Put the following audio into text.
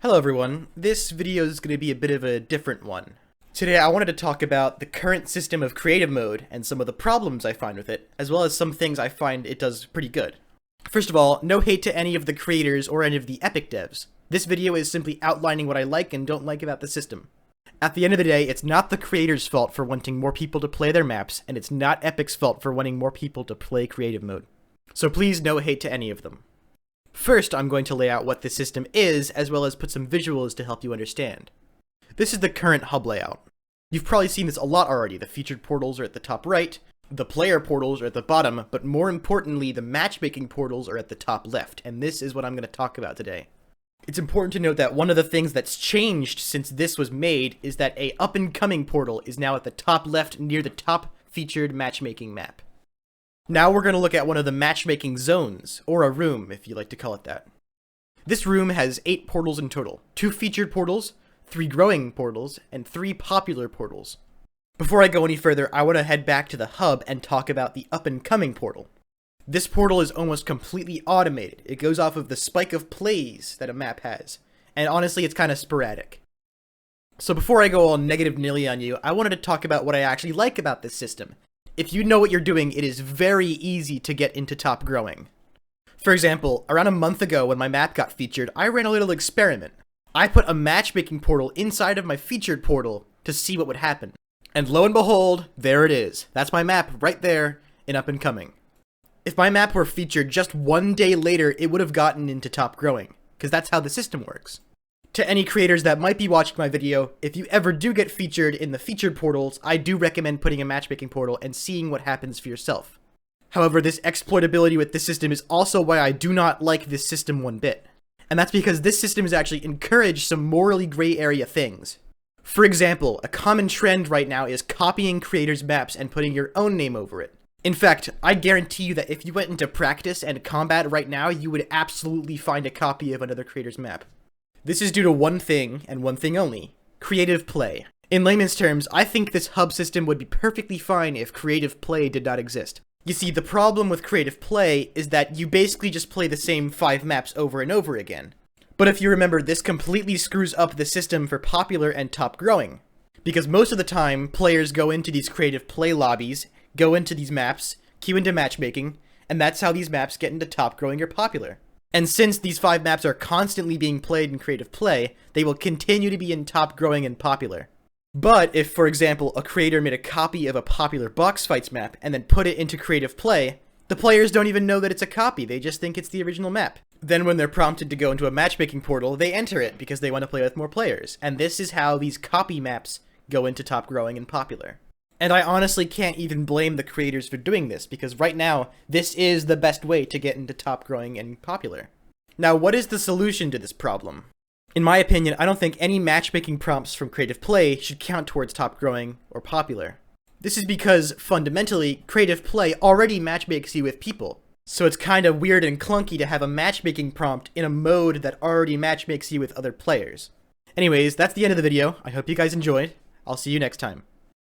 Hello everyone, this video is going to be a bit of a different one. Today I wanted to talk about the current system of creative mode and some of the problems I find with it, as well as some things I find it does pretty good. First of all, no hate to any of the creators or any of the Epic devs. This video is simply outlining what I like and don't like about the system. At the end of the day, it's not the creators' fault for wanting more people to play their maps, and it's not Epic's fault for wanting more people to play creative mode. So please no hate to any of them. First, I'm going to lay out what the system is, as well as put some visuals to help you understand. This is the current hub layout. You've probably seen this a lot already. The featured portals are at the top right, the player portals are at the bottom, but more importantly, the matchmaking portals are at the top left, and this is what I'm going to talk about today. It's important to note that one of the things that's changed since this was made is that a up-and-coming portal is now at the top left near the top featured matchmaking map. Now we're going to look at one of the matchmaking zones, or a room if you like to call it that. This room has 8 portals in total, 2 featured portals, 3 growing portals, and 3 popular portals. Before I go any further, I want to head back to the hub and talk about the up-and-coming portal. This portal is almost completely automated. It goes off of the spike of plays that a map has, and honestly it's kind of sporadic. So before I go all negative Nilly on you, I wanted to talk about what I actually like about this system. If you know what you're doing, it is very easy to get into top growing. For example, around a month ago when my map got featured, I ran a little experiment. I put a matchmaking portal inside of my featured portal to see what would happen. And lo and behold, there it is. That's my map right there in up and coming. If my map were featured just one day later, it would have gotten into top growing, because that's how the system works. To any creators that might be watching my video, if you ever do get featured in the featured portals, I do recommend putting a matchmaking portal and seeing what happens for yourself. However, this exploitability with this system is also why I do not like this system one bit. And that's because this system has actually encouraged some morally gray area things. For example, a common trend right now is copying creators' maps and putting your own name over it. In fact, I guarantee you that if you went into practice and combat right now, you would absolutely find a copy of another creator's map. This is due to one thing, and one thing only: creative play. In layman's terms, I think this hub system would be perfectly fine if creative play did not exist. You see, the problem with creative play is that you basically just play the same 5 maps over and over again. But if you remember, this completely screws up the system for popular and top growing. Because most of the time, players go into these creative play lobbies, go into these maps, queue into matchmaking, and that's how these maps get into top growing or popular. And since these 5 maps are constantly being played in creative play, they will continue to be in top growing and popular. But if, for example, a creator made a copy of a popular box fights map and then put it into creative play, the players don't even know that it's a copy, they just think it's the original map. Then when they're prompted to go into a matchmaking portal, they enter it because they want to play with more players. And this is how these copy maps go into top growing and popular. And I honestly can't even blame the creators for doing this, because right now, this is the best way to get into top growing and popular. Now, what is the solution to this problem? In my opinion, I don't think any matchmaking prompts from creative play should count towards top growing or popular. This is because, fundamentally, creative play already matchmakes you with people. So it's kind of weird and clunky to have a matchmaking prompt in a mode that already matchmakes you with other players. Anyways, that's the end of the video. I hope you guys enjoyed. I'll see you next time.